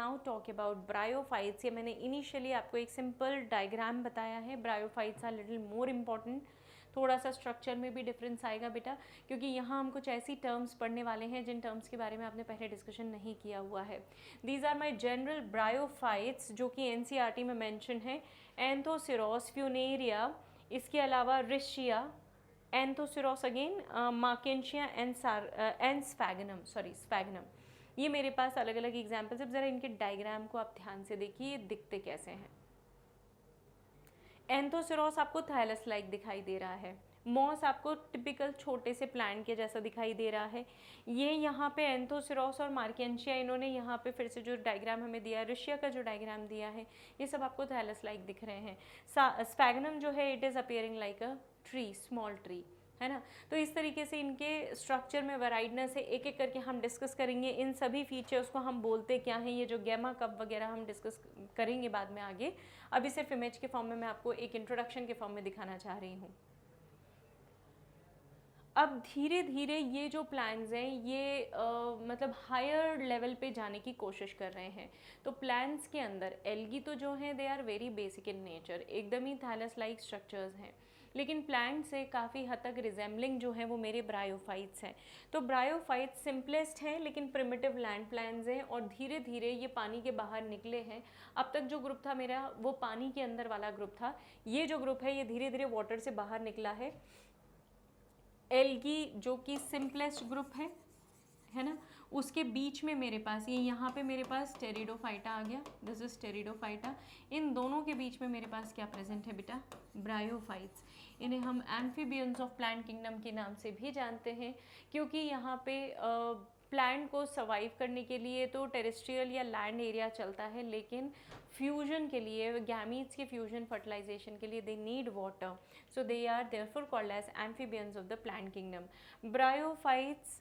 Now talk about bryophytes. ये मैंने initially आपको एक सिंपल डायग्राम बताया है। Bryophytes are little more important, थोड़ा सा स्ट्रक्चर में भी डिफरेंस आएगा बेटा, क्योंकि यहाँ हम कुछ ऐसी टर्म्स पढ़ने वाले हैं जिन टर्म्स के बारे में आपने पहले डिस्कशन नहीं किया हुआ है। These are my general bryophytes जो कि एनसीईआरटी में मेंशन है। एंथोसिरोस, फ्यूनेरिया, इसके अलावा रिशिया, Anthoceros again, Marchantia and sphagnum. ये मेरे पास अलग अलग एग्जाम्पल्स है। ज़रा इनके डायग्राम को आप ध्यान से देखिए, ये दिखते कैसे हैं। एंथोसिरोस आपको थायलस लाइक दिखाई दे रहा है। मॉस आपको टिपिकल छोटे से प्लांट के जैसा दिखाई दे रहा है। ये यहाँ पे एंथोसिरोस और मार्केंशिया, इन्होंने यहाँ पे फिर से जो डायग्राम हमें दिया है, रशिया का जो डायग्राम दिया है, ये सब आपको थायलस लाइक दिख रहे हैं। स्फैगनम जो है it is appearing like a tree, small tree, है ना। तो इस तरीके से इनके स्ट्रक्चर में वैराइडनेस है। एक एक करके हम डिस्कस करेंगे इन सभी फीचर्स को, हम बोलते क्या हैं, ये जो गैमा कप वगैरह हम डिस्कस करेंगे बाद में आगे। अभी सिर्फ इमेज के फॉर्म में मैं आपको एक इंट्रोडक्शन के फॉर्म में दिखाना चाह रही हूँ। अब धीरे धीरे ये जो प्लान्स हैं ये मतलब हायर लेवल पे जाने की कोशिश कर रहे हैं। तो प्लान्स के अंदर एल्गी तो जो हैं they are very basic in nature, एकदम ही थैलस लाइक स्ट्रक्चर्स हैं, लेकिन प्लांट से काफ़ी हद तक रिजेंबलिंग जो है वो मेरे ब्रायोफाइट्स हैं। तो ब्रायोफाइट्स सिंपलेस्ट हैं लेकिन प्रिमिटिव लैंड प्लान्स हैं, और धीरे धीरे ये पानी के बाहर निकले हैं। अब तक जो ग्रुप था मेरा वो पानी के अंदर वाला ग्रुप था, ये जो ग्रुप है ये धीरे धीरे वाटर से बाहर निकला है। एल्गी जो कि सिंपलेस्ट ग्रुप है ना, उसके बीच में मेरे पास ये यहाँ पे मेरे पास टेरिडोफाइटा आ गया, दिस इज टेरिडोफाइटा। इन दोनों के बीच में मेरे पास क्या प्रेजेंट है बेटा, ब्रायोफाइट्स। इन्हें हम एम्फीबियंस ऑफ प्लांट किंगडम के नाम से भी जानते हैं, क्योंकि यहाँ पे प्लांट को सर्वाइव करने के लिए तो टेरेस्ट्रियल या लैंड एरिया चलता है, लेकिन फ्यूजन के लिए, गैमीट्स के फ्यूजन फर्टिलाइजेशन के लिए they need water, so they are therefore called as amphibians of the plant kingdom. Bryophytes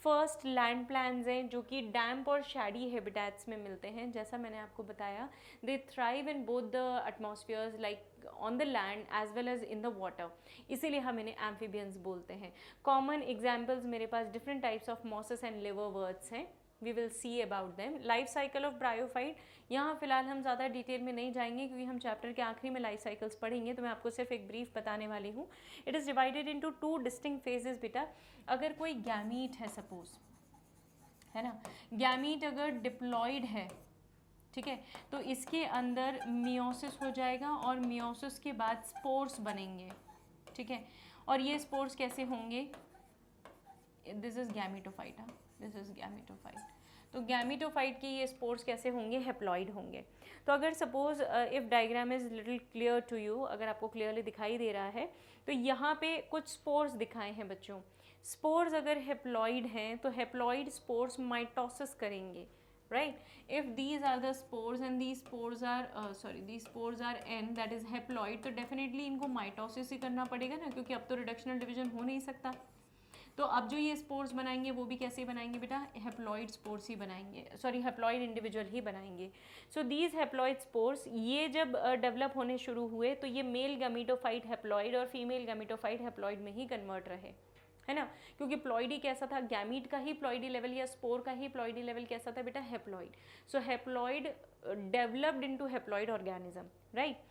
first land plants हैं जो कि डैम्प और शैडी हैबिटेट्स में मिलते हैं। जैसा मैंने आपको बताया, they thrive in both the atmospheres like on the land as well as in the water, इसीलिए हम इन्हें एम्फीबियंस बोलते हैं। कॉमन एग्जाम्पल्स मेरे पास different types of mosses and liverworts हैं, we will see about them. Life cycle of bryophyte, यहाँ फिलहाल हम ज़्यादा डिटेल में नहीं जाएंगे क्योंकि हम चैप्टर के आखिरी में लाइफ साइकिल्स पढ़ेंगे, तो मैं आपको सिर्फ एक ब्रीफ बताने वाली हूँ। It is divided into two distinct phases बेटा। अगर कोई गैमीट है सपोज, है ना, गैमीट अगर डिप्लॉयड है, ठीक है, तो इसके अंदर मियोसिस हो जाएगा और मियोसिस के बाद स्पोर्स बनेंगे, ठीक है। और ये स्पोर्स कैसे होंगे, this is gametophyta, this is gametophyte. तो गैमेटोफाइट के ये स्पोर्स कैसे होंगे, हेप्लॉइड होंगे। तो अगर suppose if diagram is little clear to you, अगर आपको क्लियरली दिखाई दे रहा है, तो यहाँ पे कुछ स्पोर्स दिखाए हैं बच्चों। स्पोर्स अगर हेप्लॉइड हैं तो हेप्लॉइड स्पोर्स माइटोसिस करेंगे, right? If these are the spores and these spores are n, that is haploid, तो डेफिनेटली इनको माइटोसिस ही करना पड़ेगा ना, क्योंकि अब तो रिडक्शनल डिवीजन हो नहीं सकता। तो अब जो ये स्पोर्स बनाएंगे वो भी कैसे बनाएंगे बेटा, हेप्लॉइड स्पोर्स ही बनाएंगे, सॉरी हेप्लॉइड इंडिविजुअल ही बनाएंगे। सो दीज हेप्लॉइड स्पोर्स ये जब डेवलप होने शुरू हुए तो ये मेल गैमेटोफाइट हेप्लॉइड और फीमेल गैमेटोफाइट हेप्लॉइड में ही कन्वर्ट रहे, है ना, क्योंकि प्लॉइडी कैसा था, गैमीट का ही प्लॉइडी लेवल या स्पोर का ही प्लॉइडी लेवल कैसा था बेटा, haploid. So haploid developed into haploid organism, right.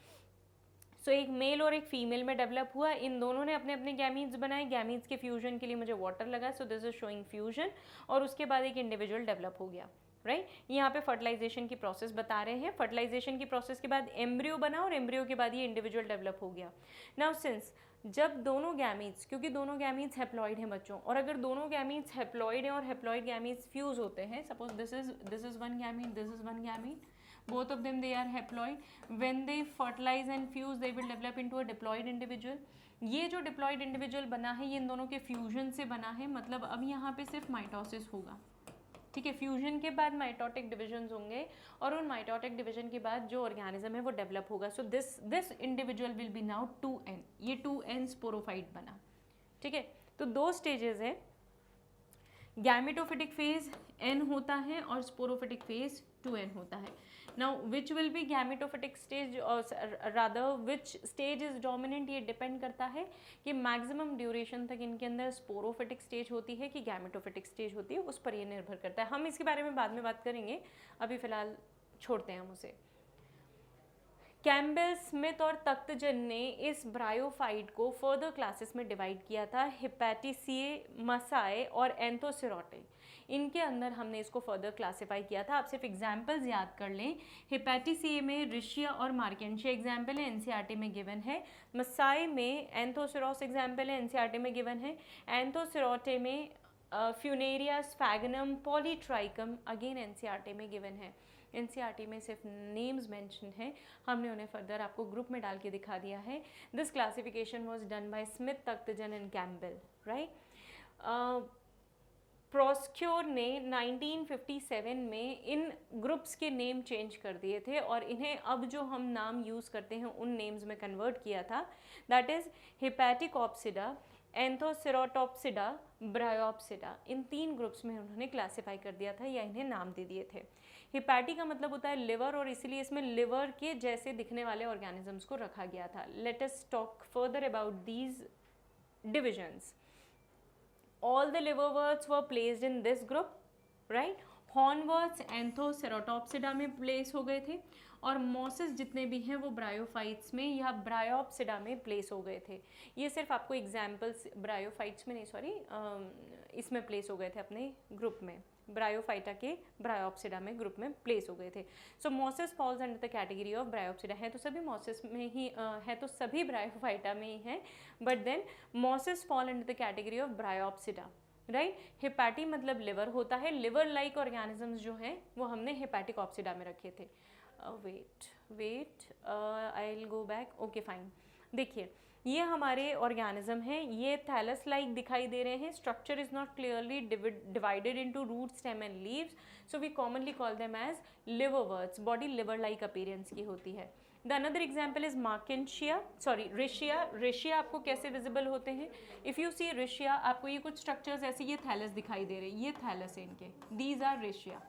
So एक मेल और एक फीमेल में डेवलप हुआ, इन दोनों ने अपने अपने गैमीट्स बनाए, गैमीट्स के फ्यूजन के लिए मुझे वाटर लगा, so this is showing fusion, और उसके बाद एक इंडिविजुअल डेवलप हो गया, राइट। यहाँ पे फर्टिलाइजेशन की प्रोसेस बता रहे हैं, फर्टिलाइजेशन की प्रोसेस के बाद एम्ब्रियो बना और एम्ब्रियो के बाद ये इंडिविजुअल डेवलप हो गया। नाउ सिंस जब दोनों गैमीट्स, क्योंकि दोनों गैमीट्स हेप्लॉइड हैं बच्चों, और अगर दोनों गैमीट्स हेप्लॉइड हैं और हेप्लॉइड गैमीट्स फ्यूज होते हैं, suppose this is one gamete, this is one gamete, both of them they are haploid, when they fertilize and fuse they will develop into a diploid individual। ये जो diploid individual बना है ये इन दोनों के fusion से बना है, मतलब अब यहाँ पे सिर्फ माइटोसिस होगा, ठीक है। फ्यूजन के बाद माइटोटिक डिविजन्स होंगे और उन माइटोटिक डिवीजन के बाद जो ऑर्गेनिज्म है वो डेवलप होगा। So this individual will be now 2n, ये 2n स्पोरोफाइट बना, ठीक है। तो दो स्टेजेस है, गैमेटोफिटिक फेज n होता है और स्पोरोफिटिक फेज 2n होता है। Now which will be gametophytic stage और rather which stage is dominant, ये डिपेंड करता है कि मैक्सिमम ड्यूरेशन तक इनके अंदर स्पोरोफिटिक स्टेज होती है कि गैमेटोफिटिक स्टेज होती है, उस पर ये निर्भर करता है। हम इसके बारे में बाद में बात करेंगे, अभी फिलहाल छोड़ते हैं हम उसे। कैम्बेल, स्मिथ और तख्तजन ने इस ब्रायोफाइट को फर्दर क्लासेस में डिवाइड किया था, हिपैटिसिए, मसाए और एंथोसेरोटे। इनके अंदर हमने इसको फर्दर क्लासिफाई किया था। आप सिर्फ एग्जाम्पल्स याद कर लें। हिपैटिसिए में रिशिया और मार्केंशिया एग्जाम्पल है, एनसीईआरटी में गिवन है। मसाए में एंथोसेरोस एग्जाम्पल है, एनसीईआरटी में गिवन है। एंथोसेरोटे में Funaria, sphagnum, Polytrichum again NCERT में गिवन है। एनसीईआरटी में सिर्फ नेम्स मेंशन हैं, हमने उन्हें फर्दर आपको ग्रुप में डाल के दिखा दिया है। This classification was done by Smith, Takhtajan and Campbell, right. Proskauer ने 1957 में इन ग्रुप्स के नेम चेंज कर दिए थे और इन्हें अब जो हम नाम यूज़ करते हैं उन नेम्स में कन्वर्ट किया था। That is Hepaticopsida, Anthocerotopsida, Bryopsida. इन 3 ग्रुप्स में उन्होंने क्लासिफाई कर दिया था या इन्हें नाम दे दिए थे। हिपैटी का मतलब होता है लिवर और इसीलिए इसमें लिवर के जैसे दिखने वाले ऑर्गेनिजम्स को रखा गया था। Let us talk further about these divisions. All the liverworts were placed in this group, right? Hornworts एंथोसेरोटॉप्सिडा में प्लेस हो गए थे और मॉसेस जितने भी हैं वो ब्रायोफाइट्स में या ब्रायोप्सिडा में प्लेस हो गए थे। ये सिर्फ आपको एग्जाम्पल्स, ब्रायोफाइट्स में नहीं, सॉरी, इसमें प्लेस हो गए थे अपने ग्रुप में, ब्रायोफाइटा के ब्रायोप्सिडा में ग्रुप में प्लेस हो गए थे। So mosses falls under the category of Bryopsida. है तो सभी मॉसेस में ही है तो सभी ब्रायोफाइटा में ही हैं, but then mosses fall under the category of Bryopsida, right. Hepati मतलब लिवर होता है। लिवर लाइक ऑर्गेनिजम्स जो हैं वो हमने हिपैटिकॉप्सिडा में रखे थे। Wait I will go back, okay fine. देखिए ये हमारे ऑर्गेनिज्म हैं, ये थैलस लाइक दिखाई दे रहे हैं। Structure is not clearly divided into root, stem and leaves, so we commonly call them as liverworts. Body liver like appearance की होती है। The another example is Marchantia, sorry Riccia. Riccia आपको कैसे visible होते हैं? इफ़ यू सी रिशिया, आपको ये कुछ स्ट्रक्चर्स ऐसे, ये थैलस दिखाई दे रहे हैं, ये थैलस है इनके, दीज आर रिशिया,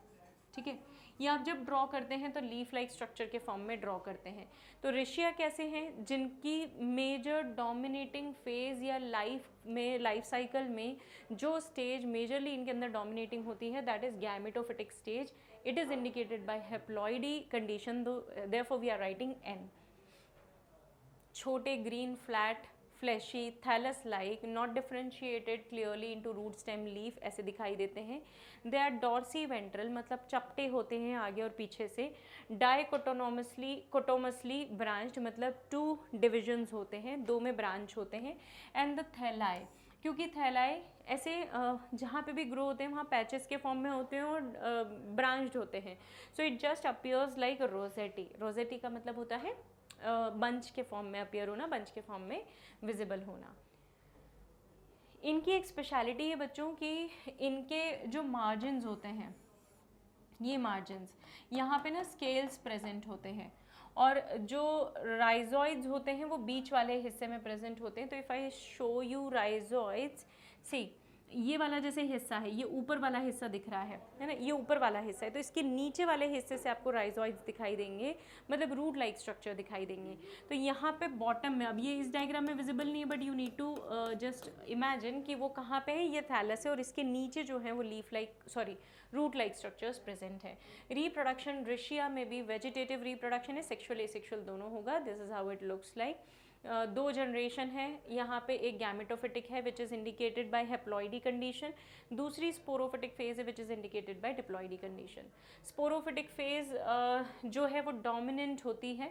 ठीक है। ये आप जब ड्रॉ करते हैं तो लीफ लाइक स्ट्रक्चर के फॉर्म में ड्रॉ करते हैं। तो रिशिया कैसे हैं? जिनकी मेजर डोमिनेटिंग फेज या लाइफ साइकिल में जो स्टेज मेजरली इनके अंदर डोमिनेटिंग होती है, that is gametophytic stage. It is indicated by haploidy condition, therefore we are writing n. छोटे green flat fleshy thallus like, not differentiated clearly into root, stem, leaf, ऐसे दिखाई देते हैं। दे आर डॉर्सी वेंट्रल, मतलब चपटे होते हैं आगे और पीछे से। कोटोमसली ब्रांच्ड, मतलब 2 डिविजन्स होते हैं, 2 में ब्रांच होते हैं। एंड द थैलाई, क्योंकि थैलाई ऐसे जहाँ पे भी ग्रो होते हैं वहाँ पैचेस के फॉर्म में होते हैं और ब्रांच्ड होते हैं। So it just appears like Rossetti. Rossetti का मतलब होता है बंच के फॉर्म में अपीयर होना, बंच के फॉर्म में विजिबल होना। इनकी एक स्पेशलिटी है बच्चों की, इनके जो मार्जिन्स होते हैं, ये मार्जिन्स यहाँ पे ना स्केल्स प्रेजेंट होते हैं और जो राइजोइड्स होते हैं वो बीच वाले हिस्से में प्रेजेंट होते हैं। तो if I show you rhizoids, see ये वाला जैसे हिस्सा है, ये ऊपर वाला हिस्सा दिख रहा है ना, ये ऊपर वाला हिस्सा है, तो इसके नीचे वाले हिस्से से आपको राइजोइड्स दिखाई देंगे, मतलब रूट लाइक स्ट्रक्चर दिखाई देंगे। तो यहाँ पे बॉटम में, अब ये इस डायग्राम में विजिबल नहीं है, but you need to just imagine कि वो कहाँ पे है, ये थैलस है और इसके नीचे जो है वो leaf like, sorry, root like structures present है। रिप्रोडक्शन रिशिया में भी वेजिटेटिव रिप्रोडक्शन है, सेक्शुअल एसेक्शुअल दोनों होगा। This is how it looks like. 2 generation है यहाँ पे, एक गैमेटोफिटिक है which is indicated by haploidy condition, दूसरी स्पोरोफिटिक फेज है which is indicated by diploidy condition. Sporophytic phase जो है वो डोमिनेंट होती है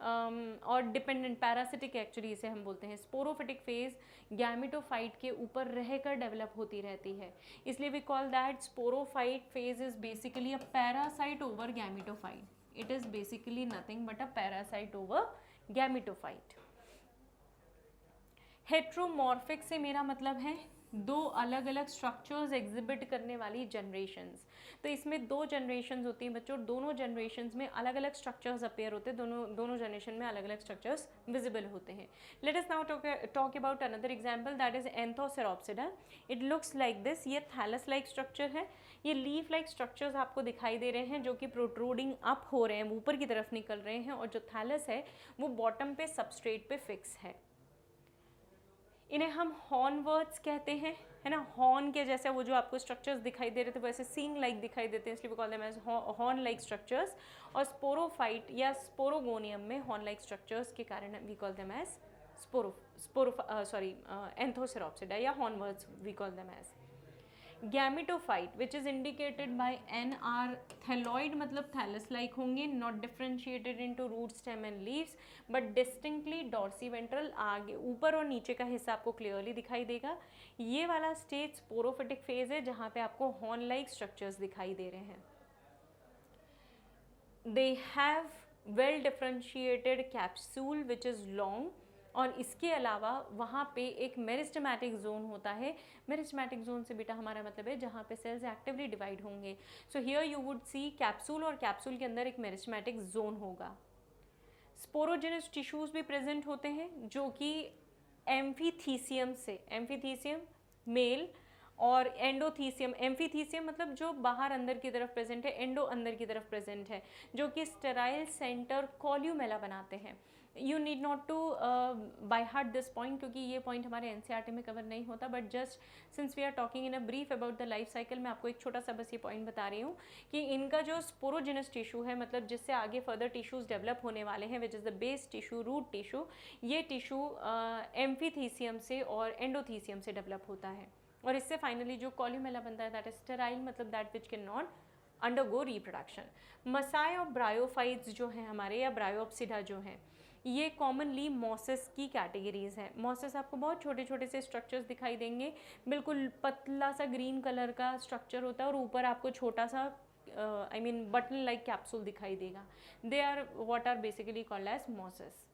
और डिपेंडेंट, पैरासिटिक एक्चुअली इसे हम बोलते हैं। स्पोरोफिटिक फेज गैमेटोफाइट के ऊपर रहकर डेवलप होती रहती है, इसलिए we call that sporophyte phase is basically a parasite over gametophyte. It is basically nothing but a parasite over gametophyte. Heteromorphic से मेरा मतलब है दो अलग अलग स्ट्रक्चर्स एग्जिबिट करने वाली जनरेशन्स। तो इसमें दो जनरेशन्स होती हैं बच्चों, दोनों जनरेशन्स में अलग अलग स्ट्रक्चर्स अपीयर होते हैं, दोनों जनरेशन में अलग अलग स्ट्रक्चर्स विजिबल होते हैं। Let us now talk about another example, that is Anthoceropsida. It looks like this. ये थैलस लाइक स्ट्रक्चर है। ये लीफ लाइक स्ट्रक्चर्स आपको दिखाई दे रहे हैं जो कि प्रोट्रूडिंग अप हो रहे हैं, ऊपर की तरफ निकल रहे हैं, और जो थैलस है वो बॉटम पे सबस्ट्रेट पे फिक्स है। इन्हें हम हॉर्नवर्ड्स कहते हैं, है ना। हॉर्न के जैसे वो जो आपको स्ट्रक्चर्स दिखाई दे रहे थे वैसे सींग लाइक दिखाई देते हैं, इसलिए we call them as horn like structures. और स्पोरोफाइट या स्पोरोगोनियम में हॉर्न लाइक स्ट्रक्चर्स के कारण we call them as Anthoceropsida या hornworts we call them as. Gametophyte which is indicated by NR, thalloid मतलब थैलस लाइक होंगे, not differentiated into root, stem and leaves, but distinctly dorsiventral, आगे ऊपर और नीचे का हिस्सा आपको क्लियरली दिखाई देगा। ये वाला स्टेज स्पोरोफिटिक फेज है जहाँ पे आपको हॉर्न लाइक स्ट्रक्चर्स दिखाई दे रहे हैं। They have well differentiated capsule which is long, और इसके अलावा वहाँ पे एक मेरिस्टेमेटिक जोन होता है। मेरिस्टेमेटिक जोन से बेटा हमारा मतलब है जहाँ पे सेल्स एक्टिवली डिवाइड होंगे। So here you would see capsule, और कैप्सूल के अंदर एक मेरिस्टेमेटिक जोन होगा। स्पोरोजेनस टिश्यूज भी प्रेजेंट होते हैं जो कि एम्फीथीसियम से, एम्फीथीसियम मेल और एंडोथीसियम, एम्फीथीसियम मतलब जो बाहर अंदर की तरफ प्रेजेंट है, एंडो अंदर की तरफ प्रेजेंट है, जो कि स्टेराइल सेंटर कॉल्यूमेला बनाते हैं। You need not to by heart this point, क्योंकि ये पॉइंट हमारे NCERT में कवर नहीं होता, but just since we are talking in a brief about the life cycle, मैं आपको एक छोटा सा बस ये पॉइंट बता रही हूँ कि इनका जो स्पोरोजेनस टिश्यू है, मतलब जिससे आगे फर्दर टिश्यूज डेवलप होने वाले हैं, which is the base tissue, root tissue, ये टिश्यू एम्फीथीसियम से और एंडोथीसियम से डेवलप होता है, और इससे फाइनली जो कॉल्यूमेला बनता है दैट इज स्टेराइल, मतलब that which can not undergo reproduction. मसाई और ब्रायोफाइट्स जो हैं हमारे, या ब्रायोप्सिडा जो हैं, ये कॉमनली मॉसेस की कैटेगरीज हैं। मॉसेस आपको बहुत छोटे छोटे से स्ट्रक्चर्स दिखाई देंगे, बिल्कुल पतला सा ग्रीन कलर का स्ट्रक्चर होता है, और ऊपर आपको छोटा सा बटन लाइक कैप्सूल दिखाई देगा। They are what are basically called as mosses.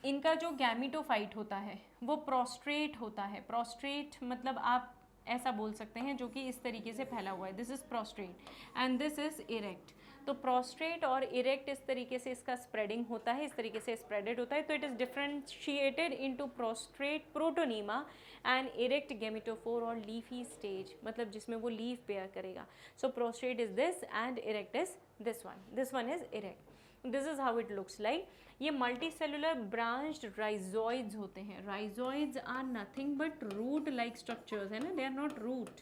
इनका जो गैमेटोफाइट होता है वो प्रोस्ट्रेट होता है। प्रोस्ट्रेट मतलब आप ऐसा बोल सकते हैं जो कि इस तरीके से फैला हुआ है, this is prostate and this is erect. तो प्रोस्ट्रेट और इरेक्ट इस तरीके से इसका स्प्रेडिंग होता है, इस तरीके से स्प्रेडेड होता है। तो it is differentiated into prostrate protonema and erect gametophore और लीफी स्टेज, मतलब जिसमें वो लीफ पेयर करेगा। So prostrate is this and erect is this one is erect. This is how it looks like. ये multicellular branched rhizoids होते हैं। Rhizoids are nothing but root like structures, है ना, they are not root,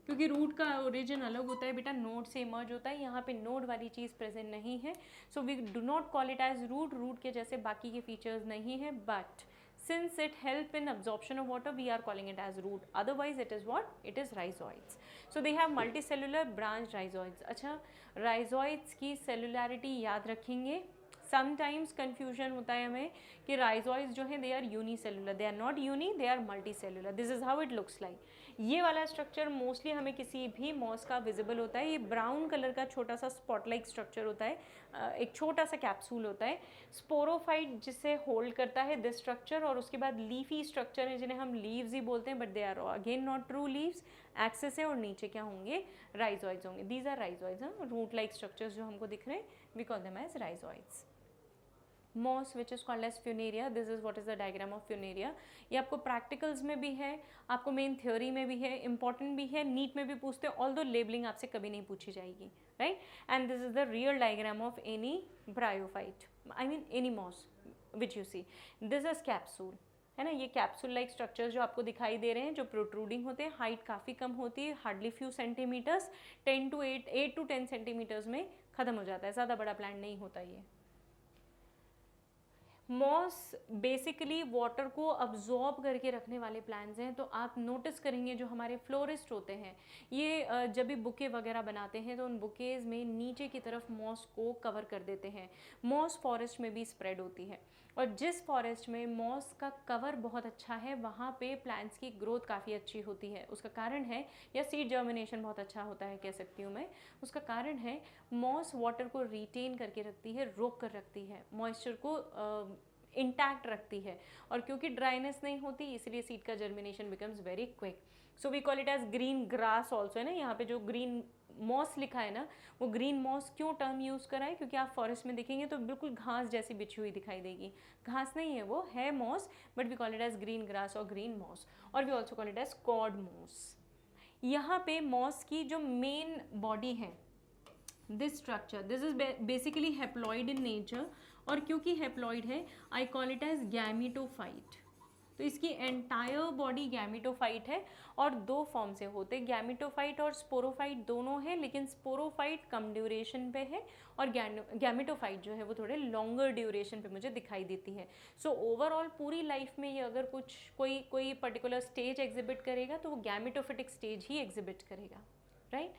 क्योंकि root का origin अलग होता है बेटा, नोड से इमर्ज होता है, यहाँ पे नोड वाली चीज़ प्रेजेंट नहीं है। So we do not call it as root, root के जैसे बाकी के फीचर्स नहीं है, but since it help in absorption of water we are calling it as root, otherwise it is what, it is rhizoids. So they have multicellular branched rhizoids. अच्छा, rhizoids की cellularity याद रखेंगे। समटाइम्स कन्फ्यूजन होता है हमें कि rhizoids जो हैं they are unicellular, they are not uni, they are multicellular. This is how it looks like. ये वाला स्ट्रक्चर मोस्टली हमें किसी भी मॉस का विजिबल होता है। ये ब्राउन कलर का छोटा सा स्पॉट लाइक स्ट्रक्चर होता है, एक छोटा सा कैप्सूल होता है। स्पोरोफाइट जिसे होल्ड करता है दिस स्ट्रक्चर, और उसके बाद लीफी स्ट्रक्चर है जिन्हें हम लीव्स ही बोलते हैं, but they are again not true leaves. Axis है और नीचे क्या होंगे, राइजोइड्स होंगे। These are rhizoids, root like structures जो हमको दिख रहे हैं, we call them as rhizoids. moss which is called as funaria, this is what is the diagram of funaria। ये आपको प्रैक्टिकल्स में भी है, आपको मेन थ्योरी में भी है, इंपॉर्टेंट भी है, नीट में भी पूछते हैं, ऑल्दो लेबलिंग आपसे कभी नहीं पूछी जाएगी, right. And this is the real diagram of any bryophyte, I mean any moss which you see. This is capsule, है ना, ये कैप्सूल लाइक स्ट्रक्चर्स जो आपको दिखाई दे रहे हैं, जो प्रोट्रूडिंग होते हैं, हाइट काफ़ी कम होती है, hardly few centimetres, 8 to 10 centimetres में ख़त्म हो जाता है, ज़्यादा बड़ा प्लांट नहीं होता ये। मॉस बेसिकली वाटर को अब्जॉर्ब करके रखने वाले प्लांट्स हैं। तो आप नोटिस करेंगे जो हमारे फ्लोरिस्ट होते हैं, ये जब भी बुके वगैरह बनाते हैं तो उन बुकेज़ में नीचे की तरफ मॉस को कवर कर देते हैं। मॉस फॉरेस्ट में भी स्प्रेड होती है, और जिस फॉरेस्ट में मॉस का कवर बहुत अच्छा है वहाँ पे प्लांट्स की ग्रोथ काफ़ी अच्छी होती है। उसका कारण है, या सीड जर्मिनेशन बहुत अच्छा होता है कह सकती हूँ मैं, उसका कारण है मॉस वाटर को रिटेन करके रखती है, रोक कर रखती है, मॉइस्चर को इंटैक्ट रखती है, और क्योंकि ड्राइनेस नहीं होती इसलिए सीड का germination becomes very quick. So we call it as green grass also, है ना. यहाँ पे जो ग्रीन मॉस लिखा है ना, वो ग्रीन मॉस क्यों टर्म यूज़ करा है, क्योंकि आप फॉरेस्ट में देखेंगे तो बिल्कुल घास जैसी बिछी हुई दिखाई देगी. घास नहीं है, वो है moss, but we call it as green grass और ग्रीन मॉस, और we also call it as cord moss. यहाँ पे मॉस की जो मेन बॉडी है, this structure, this is basically haploid in nature, और क्योंकि हेप्लॉइड है I call it as gametophyte. तो इसकी एंटायर बॉडी गैमिटोफाइट है, और दो फॉर्म से होते हैं, गैमिटोफाइट और स्पोरोफाइट दोनों है, लेकिन स्पोरोफाइट कम ड्यूरेशन पे है और गैमिटोफाइट जो है वो थोड़े लॉन्गर ड्यूरेशन पे मुझे दिखाई देती है. सो ओवरऑल पूरी लाइफ में ये अगर कोई पर्टिकुलर स्टेज एग्जिबिट करेगा तो वो गैमिटोफिटिक स्टेज ही एग्जिबिट करेगा, राइट.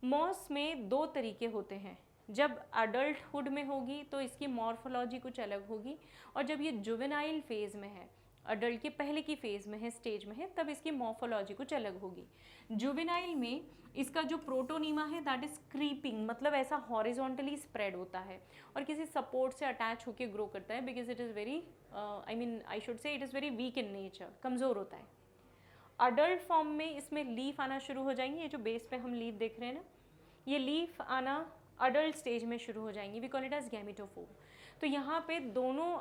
मॉस में दो तरीके होते हैं. जब अडल्टहुड में होगी तो इसकी मॉर्फोलॉजी कुछ अलग होगी, और जब ये जुवेनाइल फेज में है, अडल्ट के पहले की फेज में है, स्टेज में है, तब इसकी मॉर्फोलॉजी कुछ अलग होगी. जुवेनाइल में इसका जो प्रोटोनीमा है दैट इज क्रीपिंग, मतलब ऐसा हॉरिजॉन्टली स्प्रेड होता है और किसी सपोर्ट से अटैच होकर ग्रो करता है, because it is very I should say it is very weak in nature, कमज़ोर होता है. अडल्ट फॉर्म में इसमें लीफ आना शुरू हो जाएंगी. ये जो बेस पे हम लीफ देख रहे हैं ना, ये लीफ आना अडल्ट स्टेज में शुरू हो जाएंगी. We call it as gametophore. तो यहाँ पे दोनों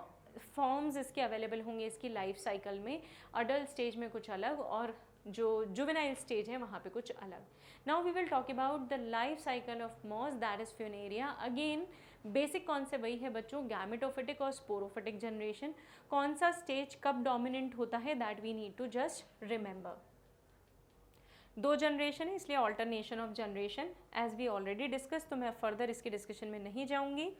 फॉर्म्स इसके अवेलेबल होंगे इसकी लाइफ साइकिल में. अडल्ट स्टेज में कुछ अलग और जो जुवेनाइल स्टेज है वहाँ पे कुछ अलग. Now we will talk about the life cycle of moss, that is Funaria. Again basic concept वही है बच्चों, गैमेटोफिटिक और स्पोरोफिटिक जनरेशन. कौन सा स्टेज कब डोमिनेंट होता है that we need to just remember. दो जनरेशन है इसलिए alternation of generation as we already discuss, तो मैं फर्दर इसके डिस्कशन में नहीं जाऊंगी.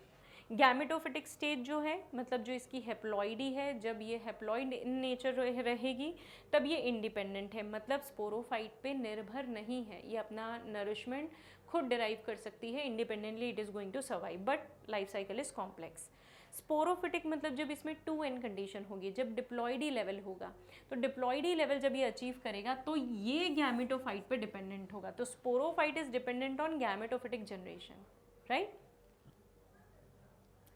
गैमेटोफिटिक स्टेज जो है मतलब जो इसकी हेप्लॉइडी है, जब ये हेप्लॉइड इन नेचर रहेगी तब ये इंडिपेंडेंट है, मतलब स्पोरोफाइट पे निर्भर नहीं है. ये अपना नरिशमेंट खुद डिराइव कर सकती है independently, it is going to survive, but life cycle is complex. Sporophytic मतलब जब इसमें 2n कंडीशन होगी, जब डिप्लॉइडी लेवल होगा, तो डिप्लॉइडी लेवल जब ये अचीव करेगा तो ये गैमेटोफाइट पे डिपेंडेंट होगा. तो sporophyte is dependent on gametophytic generation, right.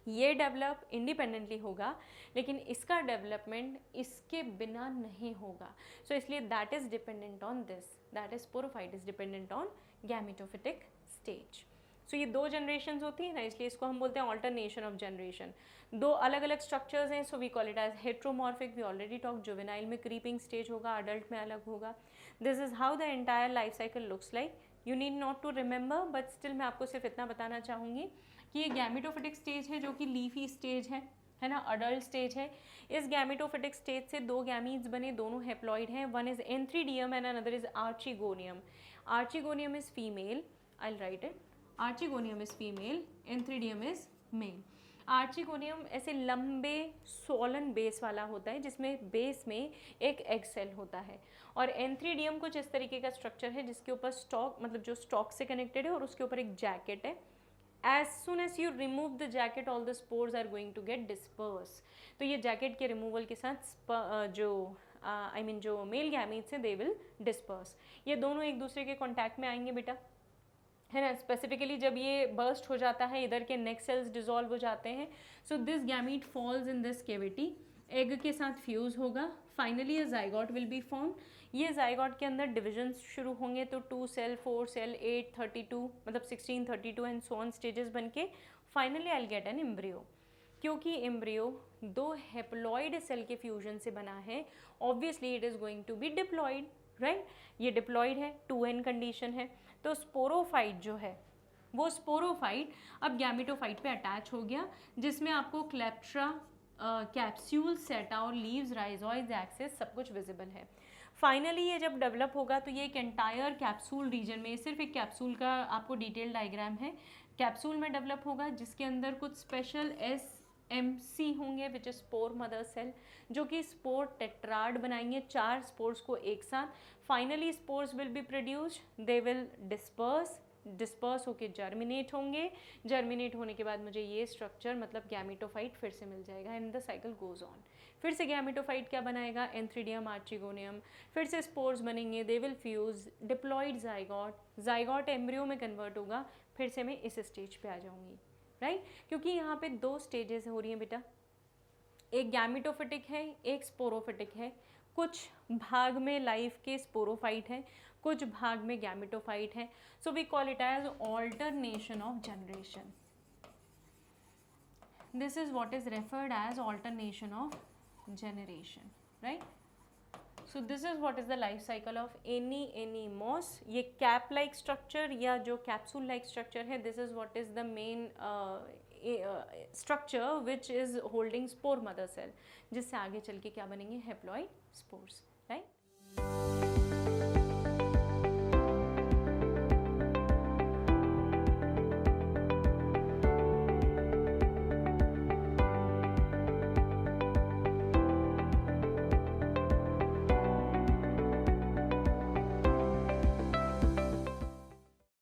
ये डेवलप इंडिपेंडेंटली होगा, लेकिन इसका डेवलपमेंट इसके बिना नहीं होगा. सो इसलिए that is dependent on this, that is sporophyte is dependent on gametophytic stage. So ये दो जनरेशन्स होती है ना, इसलिए इसको हम बोलते हैं ऑल्टरनेशन ऑफ जनरेशन. दो अलग अलग स्ट्रक्चर्स हैं, so we call it as heteromorphic. We already talk, juvenile में क्रीपिंग स्टेज होगा, अडल्ट में अलग होगा. This is how the entire life cycle looks like. You need not to remember, but still मैं आपको सिर्फ इतना बताना चाहूँगी कि ये गैमेटोफिटिक स्टेज है जो कि लीफी स्टेज है ना, अडल्ट स्टेज है. इस गैमेटोफिटिक स्टेज से दो गैमीट्स बने, दोनों हेप्लॉइड हैं. One is antheridium and another is archegonium. Archegonium is female, I will write it. Archegonium is female, antheridium is male. Archegonium ऐसे लंबे सोलन बेस वाला होता है जिसमें बेस में एक एग सेल होता है, और एंथ्रीडियम कुछ इस तरीके का स्ट्रक्चर है जिसके ऊपर स्टॉक मतलब जो स्टॉक से कनेक्टेड है और उसके ऊपर एक जैकेट है. As soon as you remove the jacket, all the spores are going to get dispersed. तो ये जैकेट के रिमूवल के साथ जो मेल गैमीट्स हैं दे विल डिस्पर्स. ये दोनों एक दूसरे के कॉन्टैक्ट में आएंगे बेटा, है ना. स्पेसिफिकली जब ये बर्स्ट हो जाता है, इधर के नेक सेल्स डिजॉल्व हो जाते हैं, so this gamete falls in this cavity, egg के साथ फ्यूज़ होगा. Finally a zygote will be form. ये जाइगोट के अंदर डिविजन शुरू होंगे, तो 2 सेल, 4 सेल, 8, 32 मतलब 16, 32 एंड सो ऑन स्टेजेस बन के finally I will get an embryo. क्योंकि एम्ब्रियो दो हेप्लॉइड सेल के फ्यूजन से बना है, obviously it is going to be diploid, right. ये डिप्लॉइड है, 2n कंडीशन है. तो स्पोरोफाइट जो है वो स्पोरोफाइट अब गैमेटोफाइट पे अटैच हो गया, जिसमें आपको क्लेप्ट्रा, कैप्सूल, सेटा और लीव्स, राइजोइड्स, एक्सेस सब कुछ विजिबल है. फाइनली ये जब डेवलप होगा तो ये एक एंटायर कैप्सूल रीजन में, सिर्फ एक कैप्सूल का आपको डिटेल डायग्राम है, कैप्सूल में डेवलप होगा जिसके अंदर कुछ स्पेशल SMC होंगे which is spore mother cell, जो कि स्पोर टेट्राड बनाएंगे 4 स्पोर्स को एक साथ. Finally spores will be produced, they will disperse होके जर्मिनेट होंगे. जर्मिनेट होने के बाद मुझे ये स्ट्रक्चर मतलब गैमेटोफाइट फिर से मिल जाएगा and the cycle goes on. फिर से गैमेटोफाइट क्या बनाएगा, एंथ्रीडियम, आर्चिगोनियम, फिर से स्पोर्स बनेंगे, they will fuse, diploid zygote, zygote embryo में कन्वर्ट होगा. फिर से मैं इस स्टेज पे आ जाऊंगी, राइट. क्योंकि यहाँ पे 2 स्टेजेस हो रही हैं बेटा, एक गैमेटोफिटिक है, एक स्पोरोफिटिक है। कुछ भाग में लाइफ के स्पोरोफाइट है, कुछ भाग में गैमेटोफाइट है। So we call it as alternation of generation. This is what is referred as alternation of generation, right? So this is what is the life cycle of any moss. ये cap like structure या जो capsule like structure है, this is what is the main structure which is holding spore mother cell, जिससे आगे चल के क्या बनेंगे, haploid spores, right?